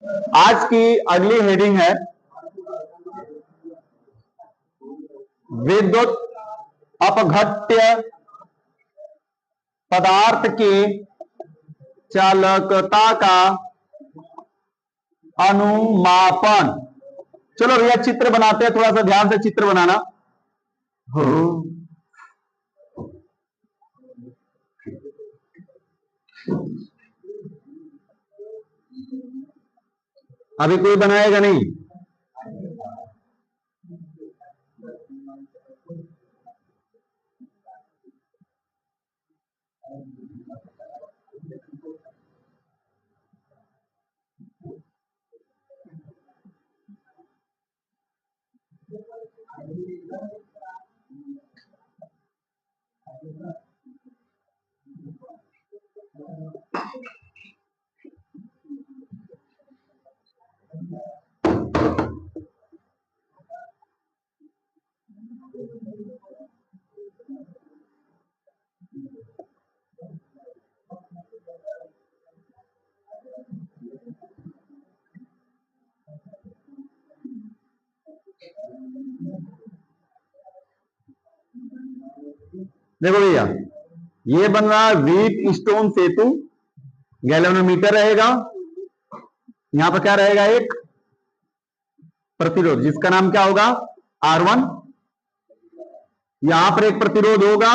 आज की अगली हेडिंग है विद्युत अपघट्य पदार्थ की चालकता का अनुमापन। चलो भैया चित्र बनाते हैं, थोड़ा सा ध्यान से चित्र बनाना हो। अभी कोई बनाएगा नहीं? देखो भैया, ये बन रहा व्हीट स्टोन सेतु, गैल्वेनोमीटर रहेगा, यहां पर क्या रहेगा, एक प्रतिरोध जिसका नाम क्या होगा, R1। यहां पर एक प्रतिरोध होगा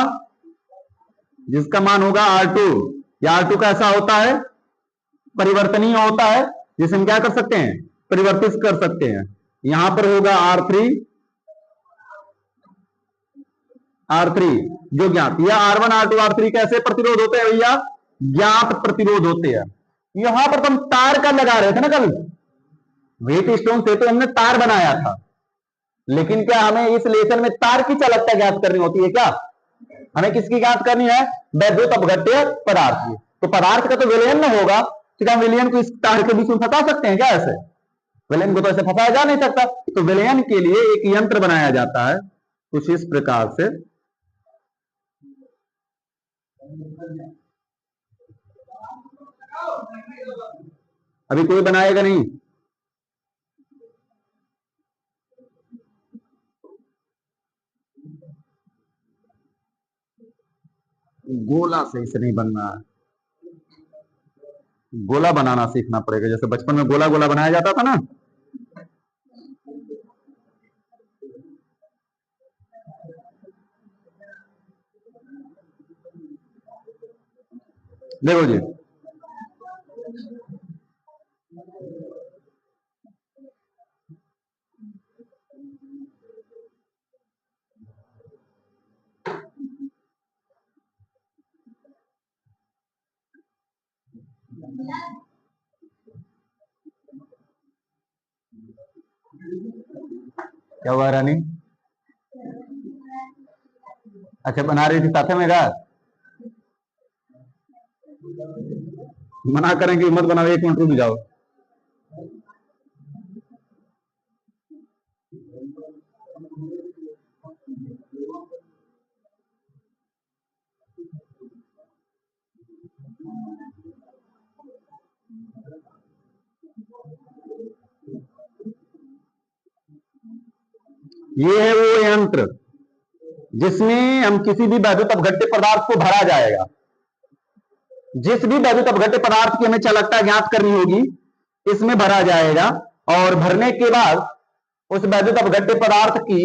जिसका मान होगा R2। या R2 कैसा होता है, परिवर्तनीय होता है, जिसे हम क्या कर सकते हैं, परिवर्तित कर सकते हैं। यहां पर होगा R3 जो ज्ञात, या R1 R2 R3 कैसे प्रतिरोध होते हैं भैया, ज्ञात प्रतिरोध होते हैं। यहां पर हम तार का लगा रहे थे ना कल, व्हीट स्टोन से तो हमने तार बनाया था, लेकिन क्या हमें इस लेसन में तार की चालकता ज्ञात करनी होती है क्या, हमें किसकी ज्ञात करनी है, विद्युत अपघट्य पदार्थ की। तो पदार्थ का तो विलयन न होगा, तो क्या विलयन को इस तार के बीच में फंसा सकते हैं क्या, ऐसे विलयन को तो ऐसे फंसाया जा नहीं सकता। तो विलयन के लिए एक यंत्र बनाया जाता है कुछ इस प्रकार से। अभी कोई बनाएगा नहीं? गोला सही से नहीं बनना है, गोला बनाना सीखना पड़ेगा, जैसे बचपन में गोला गोला बनाया जाता था ना। देखो जी, क्या हुआ रानी? अच्छा बना रही थी साथे में, मना करेंगे मत बनाओ, 1 मिनट रुक जाओ। ये है वो यंत्र जिसमें हम किसी भी वैद्युत अपघट्य पदार्थ को भरा जाएगा। जिस भी वैद्युत अपघट्य पदार्थ की हमें चालकता ज्ञात करनी होगी, इसमें भरा जाएगा, और भरने के बाद उस वैद्युत अपघट्य पदार्थ की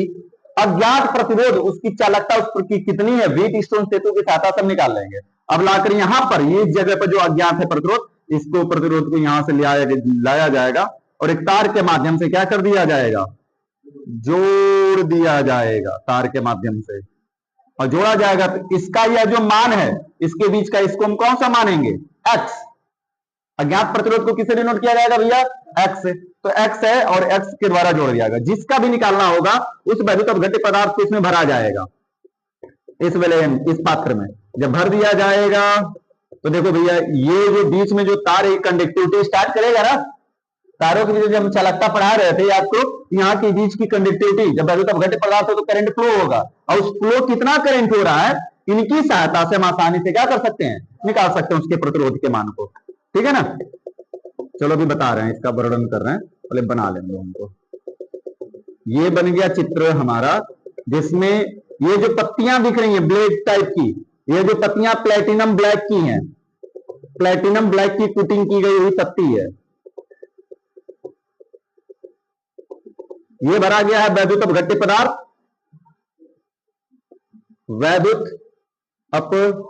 अज्ञात प्रतिरोध, उसकी चालकता उस पर की कितनी है, व्हीट स्टोन सेतु की सहायता से निकाल लेंगे। अब लाकर यहां पर ये जगह पर जो अज्ञात है प्रतिरोध, इसको प्रतिरोध को यहां से लाया जाएगा और एक तार के माध्यम से क्या कर दिया जाएगा, जोड़ दिया जाएगा तार के माध्यम से, और जोड़ा जाएगा। तो इसका यह जो मान है इसके बीच का, इसको हम कौन सा मानेंगे, x। अज्ञात प्रतिरोध को किससे डिनोट किया जाएगा भैया, x से। तो x है और x के द्वारा जोड़ दिया जाएगा। जिसका भी निकालना होगा उस वैद्युत अपघट्य पदार्थ को इसमें भरा जाएगा, इस विलयन, इस पात्र में जब भर दिया जाएगा तो देखो भैया, ये जो बीच में जो तार है कंडक्टिविटी स्टार्ट करेगा ना, तारों के बीच जब हम चालकता पढ़ा रहे थे आपको, यहाँ के बीच की कंडक्टिविटी, जब वैद्युत अपघट्य पदार्थ हो तो करंट फ्लो होगा, और उस फ्लो कितना करंट हो रहा है, इनकी सहायता से हम आसानी से क्या कर सकते हैं, निकाल सकते हैं उसके प्रतिरोध के मान को। ठीक है ना। चलो अभी बता रहे हैं, इसका वर्णन कर रहे हैं, पहले बना लेंगे उनको। ये बन गया चित्र हमारा, जिसमें ये जो पत्तियां दिख रही हैं ब्लेड टाइप की, ये जो पत्तियां प्लेटिनम ब्लैक की हैं, प्लेटिनम ब्लैक की कुटिंग की गई हुई पत्ती है। ये भरा गया है वैद्युत अपघट्य पदार्थ, वैद्युत अपघट्य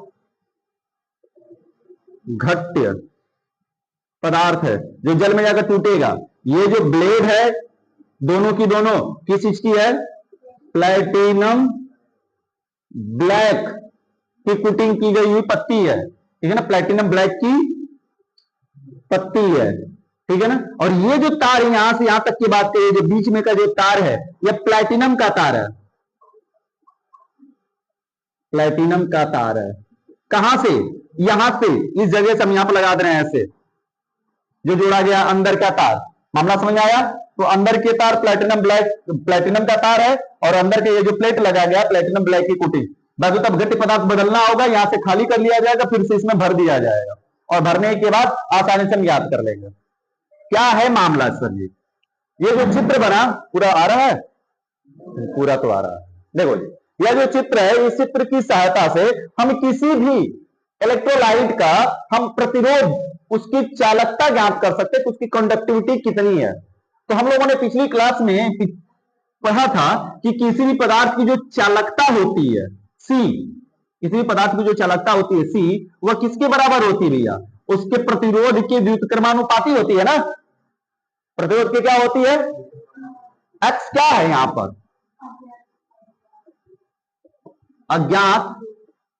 पदार्थ है जो जल में जाकर टूटेगा। ये जो ब्लेड है दोनों की दोनों किस चीज की है? प्लेटिनम ब्लैक की कुटिंग की गई हुई पत्ती है, ठीक है ना, प्लेटिनम ब्लैक की पत्ती है, ठीक है ना। और ये जो तार यहां से यहां तक की बात करिए, जो बीच में का जो तार है यह प्लेटिनम का तार है, प्लेटिनम का तार है। कहां से? यहां से, इस जगह से हम यहां पर लगा दे रहे हैं ऐसे, जो जोड़ा गया अंदर का तार। मामला समझ आया? तो अंदर के तार प्लेटिनम ब्लैक, प्लेटिनम का तार है, और अंदर के ये जो प्लेट लगा गया प्लेटिनम ब्लैक की कुटिंग। वैद्युत अपघट्य पदार्थ बदलना होगा, यहां से खाली कर लिया जाएगा, फिर से इसमें भर दिया जाएगा, और भरने के बाद आसानी से हम याद कर लेंगे। क्या है मामला सर जी? ये जो चित्र बना पूरा आ रहा है, पूरा तो आ रहा है। देखो जी, यह जो चित्र है, इस चित्र की सहायता से हम किसी भी इलेक्ट्रोलाइट का हम प्रतिरोध, उसकी चालकता ज्ञात कर सकते हैं कि उसकी कंडक्टिविटी कितनी है। तो हम लोगों ने पिछली क्लास में पढ़ा था कि किसी भी पदार्थ की जो चालकता होती है सी, किसी भी पदार्थ की जो चालकता होती है सी, वह किसके बराबर होती है भैया? उसके प्रतिरोध के व्युत्क्रमानुपाती होती है ना। प्रतिरोध की क्या होती है? एक्स क्या है यहां पर? अज्ञात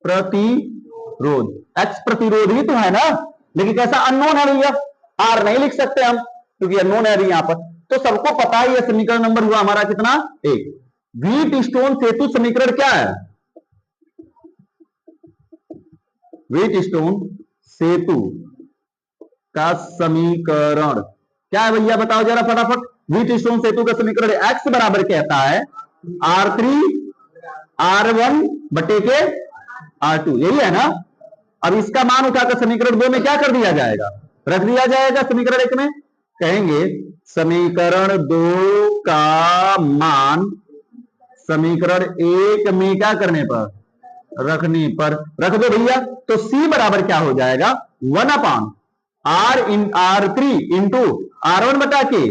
प्रतिरोध, एक्स प्रतिरोध ही तो है ना, लेकिन कैसा? अननोन है भैया, आर नहीं लिख सकते हम क्योंकि अननोन है यहां पर। तो सबको पता है, यह समीकरण नंबर हुआ हमारा कितना? 1। व्हीटस्टोन सेतु समीकरण क्या है? व्हीटस्टोन सेतु का समीकरण क्या है भैया? बताओ जरा फटाफट। व्हीटस्टोन सेतु का समीकरण एक्स बराबर कहता है R3 R1 बटे के R2, यही है ना। अब इसका मान उठाकर समीकरण 2 में क्या कर दिया जाएगा? रख दिया जाएगा समीकरण 1 में। कहेंगे समीकरण 2 का मान समीकरण 1 में क्या करने पर? रखने पर। रख दो भैया, तो C बराबर क्या हो जाएगा? 1/R R3 इंटू R1 बटा के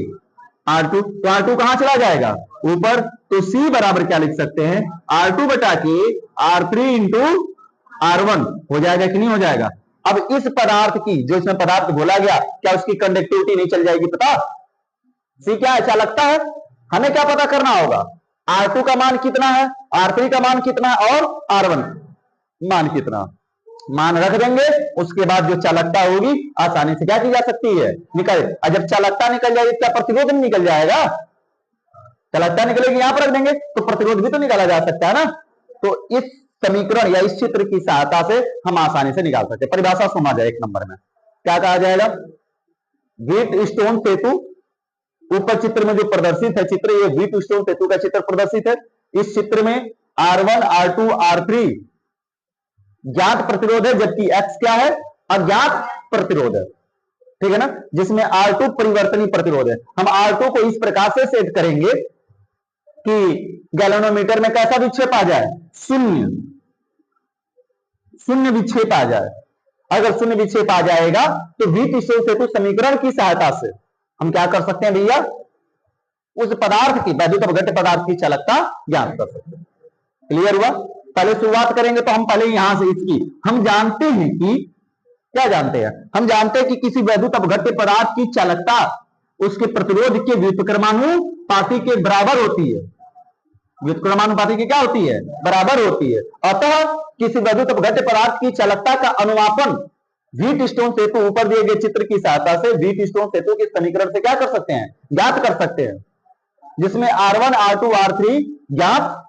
R2। तो R2 कहां चला जाएगा? ऊपर। तो C बराबर क्या लिख सकते हैं? R2 बटा के R3 इंटू R1 हो जाएगा कि नहीं हो जाएगा? अब इस पदार्थ की, जो इसमें पदार्थ घोला गया, क्या उसकी कंडक्टिविटी नहीं चल जाएगी पता? C क्या अच्छा लगता है? हमें क्या पता करना होगा? R2 का मान कितना है, R3 का मान कितना है, और R1 मान कितना। मान रख देंगे, उसके बाद जो चालकता होगी आसानी से क्या की जा सकती है? निकल। और जब चालकता निकल जाएगी क्या प्रतिरोध निकल जाएगा? चालकता निकलेगी, यहां पर रख देंगे तो प्रतिरोध भी तो निकाला जा सकता है ना। तो इस समीकरण या इस चित्र की सहायता से हम आसानी से निकाल सकते हैं। परिभाषा सुना जाए 1 नंबर में, क्या कहा जाएगा? व्हीटस्टोन सेतु, ऊपर चित्र में जो प्रदर्शित है चित्र, ये व्हीटस्टोन सेतु का चित्र प्रदर्शित है। इस चित्र में R1 R2 R3 ज्ञात प्रतिरोध है, जबकि X क्या है? अज्ञात प्रतिरोध है, ठीक है ना, जिसमें R2 परिवर्तनीय प्रतिरोध है। हम R2 को इस प्रकार से सेट करेंगे कि गैल्वेनोमीटर में कैसा विक्षेप आ जाए? शून्य, शून्य विक्षेप आ जाए। अगर शून्य विक्षेप आ जाएगा तो व्हीटस्टोन सेतु समीकरण की सहायता से हम क्या कर सकते हैं भैया? उस पदार्थ की, वैद्युत अपघट्य पदार्थ की चालकता ज्ञात कर सकते हैं। क्लियर हुआ? पहले शुरुआत करेंगे तो हम पहले यहां से इसकी, हम जानते हैं कि, क्या जानते हैं? हम जानते हैं कि किसी वैद्युत अपघट्य पदार्थ की चालकता उसके प्रतिरोध के व्युत्क्रमानुपाती के बराबर होती है। व्युत्क्रमानुपाती की क्या होती है? बराबर होती है। अतः किसी वैद्युत अपघट्य पदार्थ की चालकता का अनुमापन व्हीटस्टोन सेतु, ऊपर दिए गए चित्र की सहायता से व्हीटस्टोन सेतु के समीकरण से क्या कर सकते हैं? ज्ञात कर सकते हैं, जिसमें R1 R2 R3 ज्ञात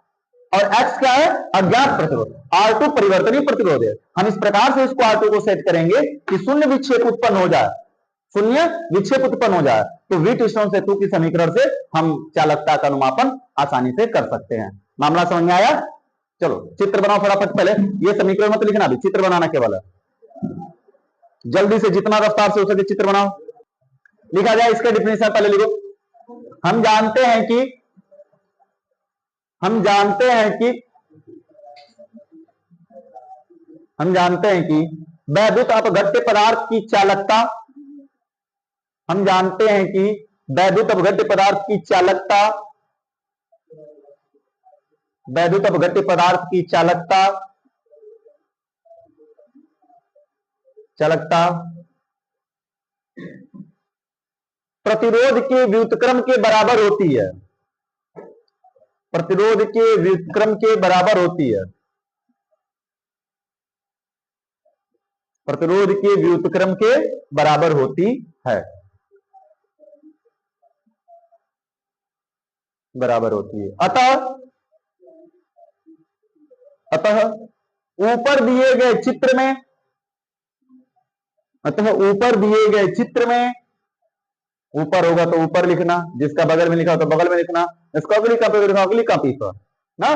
और X क्या है? अज्ञात प्रतिरोध। R2 परिवर्तनीय प्रतिरोध है। हम इस प्रकार से इसको R2 को सेट करेंगे कि शून्य विक्षेप उत्पन्न हो जाए, शून्य विक्षेप उत्पन्न हो जाए, तो व्हीटस्टोन सेतु की समीकरण से हम चालकता का अनुमापन आसानी से कर सकते हैं। मामला समझ में आया? चलो चित्र बनाओ फटाफट। पहले ये समीकरण मत लिखना, अभी चित्र बनाना केवल है। जल्दी से जितना रफ्तार से हो सके चित्र बनाओ। लिखा जाए इसका डिफिनेशन पहले लिखो। हम जानते हैं कि वैद्युत अपघट्य पदार्थ की चालकता, हम जानते हैं कि वैद्युत अपघट्य पदार्थ की चालकता, वैद्युत अपघट्य पदार्थ की चालकता प्रतिरोध के व्युत्क्रम के बराबर होती है, प्रतिरोध के व्युत्क्रम के बराबर होती है, प्रतिरोध के व्युत्क्रम के बराबर होती है, बराबर होती है। अतः ऊपर दिए गए चित्र में, ऊपर होगा तो ऊपर लिखना, जिसका बगल में लिखा हो तो बगल में लिखना, इसको अगली कॉपी पर, अगली कॉपी पर ना।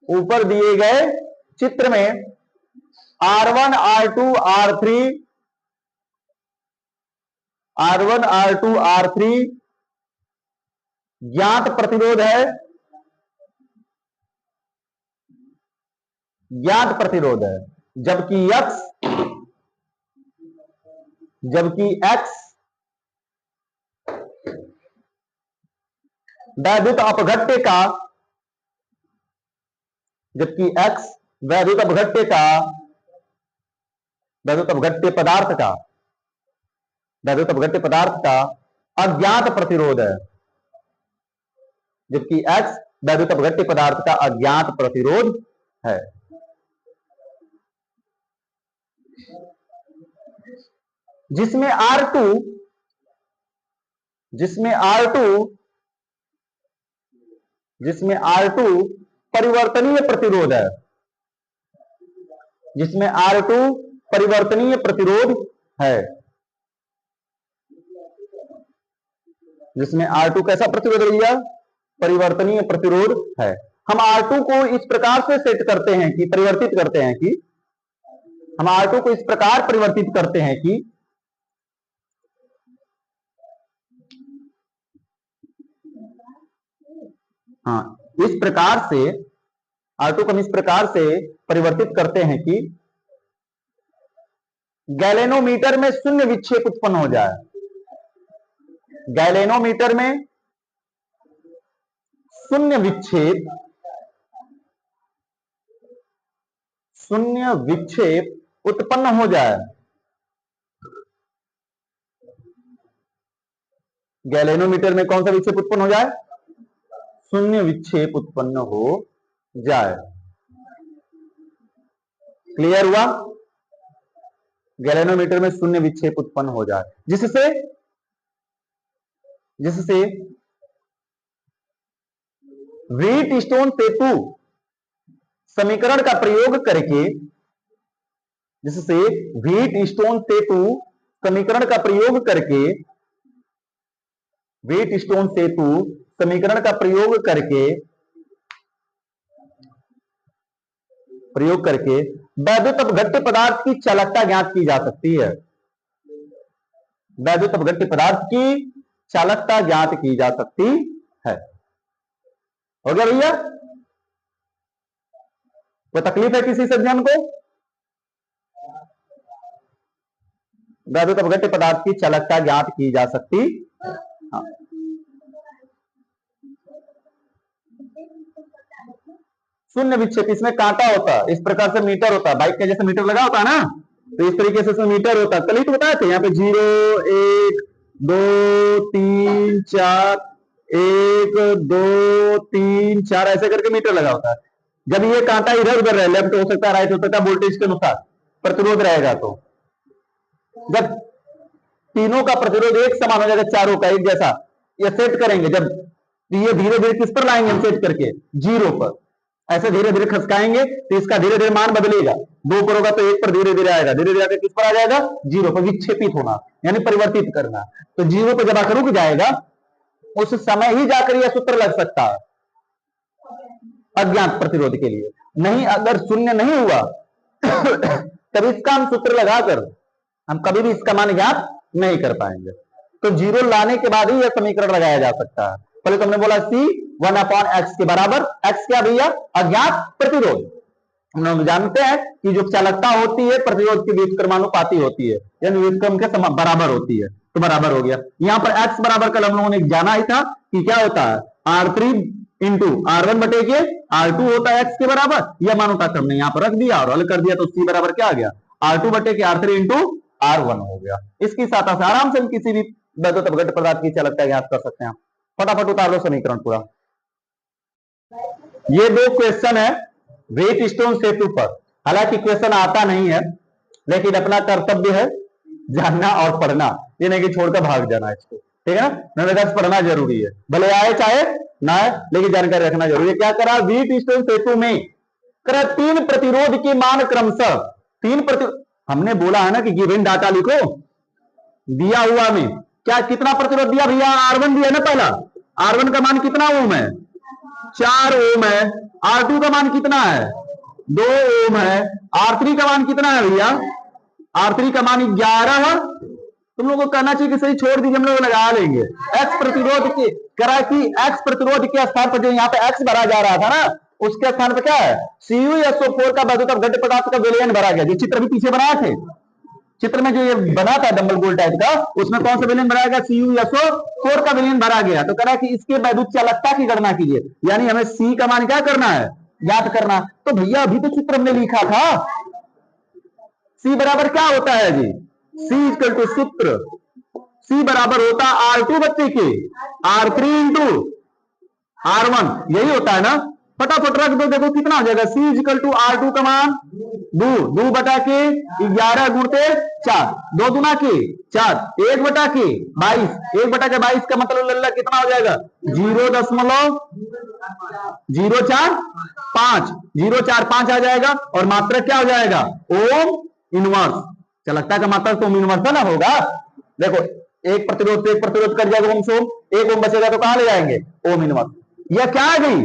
ऊपर दिए गए चित्र में R1 R2 R3 ज्ञात प्रतिरोध है, जबकि X वैद्युत अपघट्य का, वैद्युत अपघट्य पदार्थ का अज्ञात प्रतिरोध है, जबकि X वैद्युत अपघट्य पदार्थ का अज्ञात प्रतिरोध है। जिसमें R2 परिवर्तनीय प्रतिरोध है, जिसमें R2 परिवर्तनीय प्रतिरोध है, जिसमें R2 कैसा प्रतिरोध भैया? परिवर्तनीय प्रतिरोध है। हम R2 को इस प्रकार से सेट करते हैं कि परिवर्तित करते हैं कि हम R2 को इस प्रकार परिवर्तित करते हैं कि इस प्रकार से R2 को हम इस प्रकार से परिवर्तित करते हैं कि गैलेनोमीटर में शून्य विक्षेप उत्पन्न हो जाए, गैलेनोमीटर में शून्य विक्षेप उत्पन्न हो जाए, गैलेनोमीटर में कौन सा विक्षेप उत्पन्न हो जाए? शून्य विक्षेप उत्पन्न हो जाए। क्लियर हुआ? गैलेनोमीटर में शून्य विक्षेप उत्पन्न हो जाए, जिससे व्हीटस्टोन सेतु समीकरण का प्रयोग करके, जिससे व्हीटस्टोन सेतु समीकरण का प्रयोग करके, व्हीटस्टोन सेतु समीकरण का प्रयोग करके वैद्युत अपघट्य पदार्थ की चालकता ज्ञात की जा सकती है, वैद्युत अपघट्य पदार्थ की चालकता ज्ञात की जा सकती है। हो गया भैया? कोई तकलीफ है किसी से ध्यान को? वैद्युत अपघट्य पदार्थ की चालकता ज्ञात की जा सकती है। शून्य विक्षेप, इसमें कांटा होता है, इस प्रकार से मीटर होता है, बाइक के जैसे मीटर लगा होता है ना, तो इस तरीके से इसमें मीटर होता है। कल ही तो बताए थे, यहाँ पे 0 1 2 3 4 1 2 3 4 ऐसे करके मीटर लगा होता है। जब ये कांटा इधर उधर रहे, लेफ्ट हो सकता है, राइट हो सकता है, वोल्टेज के अनुसार प्रतिरोध रहेगा, तो जब तीनों का प्रतिरोध एक समान हो जाएगा, चारों का एक जैसा, ये सेट करेंगे, जब ये धीरे धीरे किस पर लाएंगे हम सेट करके? 0 पर। ऐसे धीरे धीरे खसकाएंगे तो इसका धीरे धीरे मान बदलेगा, 2 पर होगा तो 1 पर धीरे धीरे आएगा, धीरे धीरे आकर किस पर आ जाएगा? 0 पर। विक्षेपित होना यानी परिवर्तित करना। तो 0 पर जब आकर रुक जाएगा, उस समय ही जाकर यह सूत्र लग सकता है अज्ञात प्रतिरोध के लिए। नहीं, अगर शून्य नहीं हुआ तब इसका हम सूत्र लगाकर हम कभी भी इसका मान ज्ञात नहीं कर पाएंगे। तो जीरो लाने के बाद ही यह समीकरण लगाया जा सकता है। पहले तुमने बोला C 1/x के बराबर, x क्या भैया? अज्ञात प्रतिरोध। हम लोग जानते हैं कि जो चालकता होती है प्रतिरोध के व्युत्क्रमानुपाती होती है, यानी व्युत्क्रम के बराबर होती है, तो बराबर हो गया। यहाँ पर x बराबर कल हम लोगों ने जाना ही था कि क्या होता है, R3 इंटू R1 बटे के R2 होता है x के बराबर। यह मान उठा कर हमने यहाँ पर रख दिया और हल कर दिया, तो C बराबर क्या आ गया? R2 बटे के R3 इंटू R1 हो गया। इसकी सहायता से आराम से हम किसी भी वैद्युत अपघट्य पदार्थ की चालकता ज्ञात कर सकते हैं। फटाफट उतार लो समीकरण पूरा। ये दो क्वेश्चन है व्हीटस्टोन सेतु पर। हालांकि क्वेश्चन आता नहीं है, लेकिन अपना कर्तव्य है जानना और पढ़ना, ये नहीं कि छोड़कर भाग जाना इसको, ठीक है ना। नवोदय पढ़ना जरूरी है, भले आए चाहे ना आए, लेकिन जानकारी रखना जरूरी है। क्या करा व्हीटस्टोन सेतु में? करा 3 प्रतिरोध के मान क्रमशः 3 हमने बोला है ना कि गिवन डाटा लिखो, दिया हुआ में क्या कितना प्रतिरोध दिया भैया? R1 दिया ना पहला, R1 का मान कितना ओम है? 4 ओम है। R2 का मान कितना है? 2 ओम है। R3 का मान कितना है भैया? R3 का मान 11 है। तुम लोगों को कहना चाहिए कि सही छोड़ दीजिए, हम लोग लगा लेंगे। X प्रतिरोध के करा कि X प्रतिरोध के स्थान पर जो यहाँ पे X भरा जा रहा था ना, उसके स्थान पर क्या है? CuSO4 का वैद्युत अपघट्य पदार्थ का विलयन भरा गया। जो चित्र भी पीछे बनाए थे, चित्र में जो ये बना था डबल गोल टाइप का, उसमें कौन सा विलयन भरा गया? CuSO4 का विलयन भरा गया। तो करा कि इसके वैद्युत चालकता की गणना कीजिए, यानी हमें C का मान क्या करना है? ज्ञात करना। तो भैया अभी तो चित्र में लिखा था C बराबर क्या होता है जी? C इक्वल टू सूत्र C बराबर होता R2 बच्चे के R3 इंटू R1, यही होता है ना। फटाफट रख दो, देखो कितना हो जाएगा। C इक्वल टू R2 का मान 2 बटा के 11 गुणते 4, 2 गुना के 4, 1 बटा के 22, 1 बटा के 22 का मतलब लल्ला कितना हो जाएगा? 0.045 आ जाएगा। और मात्रक क्या हो जाएगा? ओम इनवर्स। चालकता का मात्रक तो ओम इनवर्स ना होगा। देखो एक प्रतिरोध से एक प्रतिरोध कर जाएगा ओम से ओम, 1 ओम बचेगा तो कहां ले जाएंगे? Ohm inverse. यह क्या आ गई?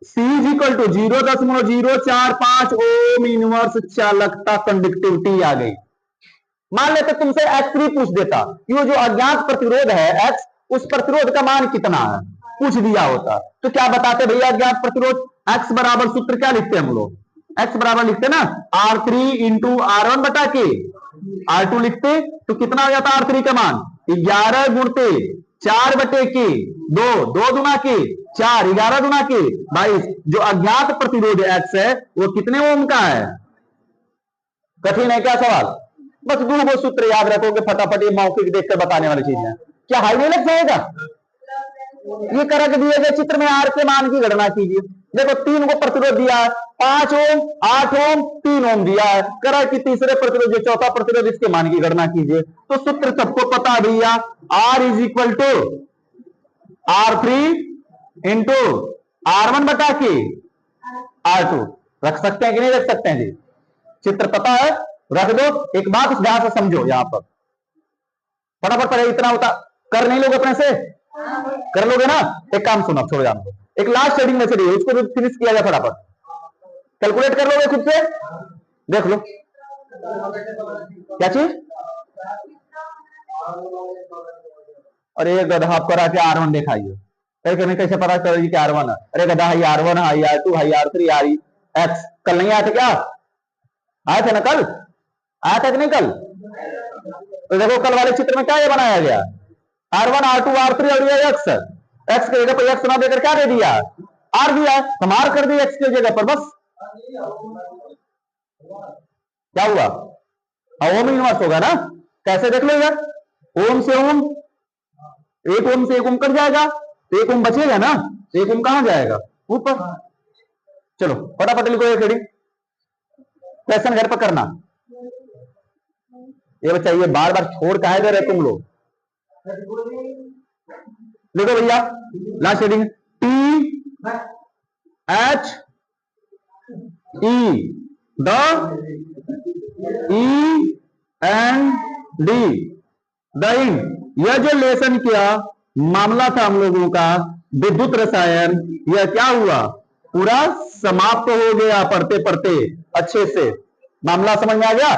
C equal to 0.045 ohm inverse चालकता कंडक्टिविटी आ गई। मान लेते तुमसे X3 पूछ देता कि वो जो अज्ञात प्रतिरोध है X, उस प्रतिरोध का मान कितना है, पूछ दिया होता, तो क्या बताते भैया? अज्ञात प्रतिरोध X बराबर सूत्र क्या लिखते हैं हम लोग? X बराबर लिखते ना R3 इंटू R1 बटा के R2 लिखते, तो कितना हो जाता R3 का मान? 11 गुणते 4 बटे के 2 दुना के 4, 11 दुना के 22। जो अज्ञात प्रतिरोध X है वो कितने ओम का है? कठिन है क्या सवाल? बस 2 सूत्र याद रखोगे फटाफट, ये मौखिक देखकर बताने वाली चीज है। क्या हाईवे लग जाएगा? ये करा के दिए गए चित्र में R के मान की गणना कीजिए। देखो 3 को प्रतिरोध दिया है, 5 ओम, 8 ओम, 3 ओम दिया है। करा कि तीसरे प्रतिरोध, जो चौथा प्रतिरोध, इसके मान की गणना कीजिए। तो सूत्र सबको पता है भैया, R is equal to R3 into R1 बटा के R2। रख सकते हैं कि नहीं रख सकते हैं जी? चित्र पता है, रख दो। एक बात ध्यान से समझो, यहां पर फटाफट पहले इतना होता कर नहीं लोगे अपने से? कर लोगे ना? एक काम सुनो, छोड़ जाना दो। एक लास्ट शेडिंग में से उसको भी फिनिश किया जाए फटाफट। कैलकुलेट कर लोगे खुद से? देख लो क्या चीज। अरे गधा करा के R1 दिखाइए, कैसे पता चलेगी कि R1 है? अरे गधा high R1 high R2 high R3 high X। कल नहीं आए थे क्या? आए थे ना कल? आया था कि नहीं कल? तो देखो कल वाले चित्र में क्या ये बनाया गया? R1 R2 R3 और ये X। X की जगह पर X ना देकर क्या दे दिया? R दिया है, तो मार कर दिया X की जगह पर, बस। क्या हुआ? ओम इनवर्स होगा ना? कैसे देख लो यार, ओम से ओम, 1 ओम से 1 ओम कट जाएगा, तो 1 ओम बचेगा ना, 1 ओम कहां जाएगा? ऊपर। चलो फटाफट लिखो ये हेडिंग, क्वेश्चन घर पर करना। ये बच्चा ये बार बार छोड़ काहे दे रहे तुम लोग? लिखो भैया लास्ट हेडिंग, THEEND यह जो लेसन किया मामला था हम लोगों का विद्युत रसायन, यह क्या हुआ? पूरा समाप्त हो गया पढ़ते पढ़ते अच्छे से। मामला समझ में आ गया?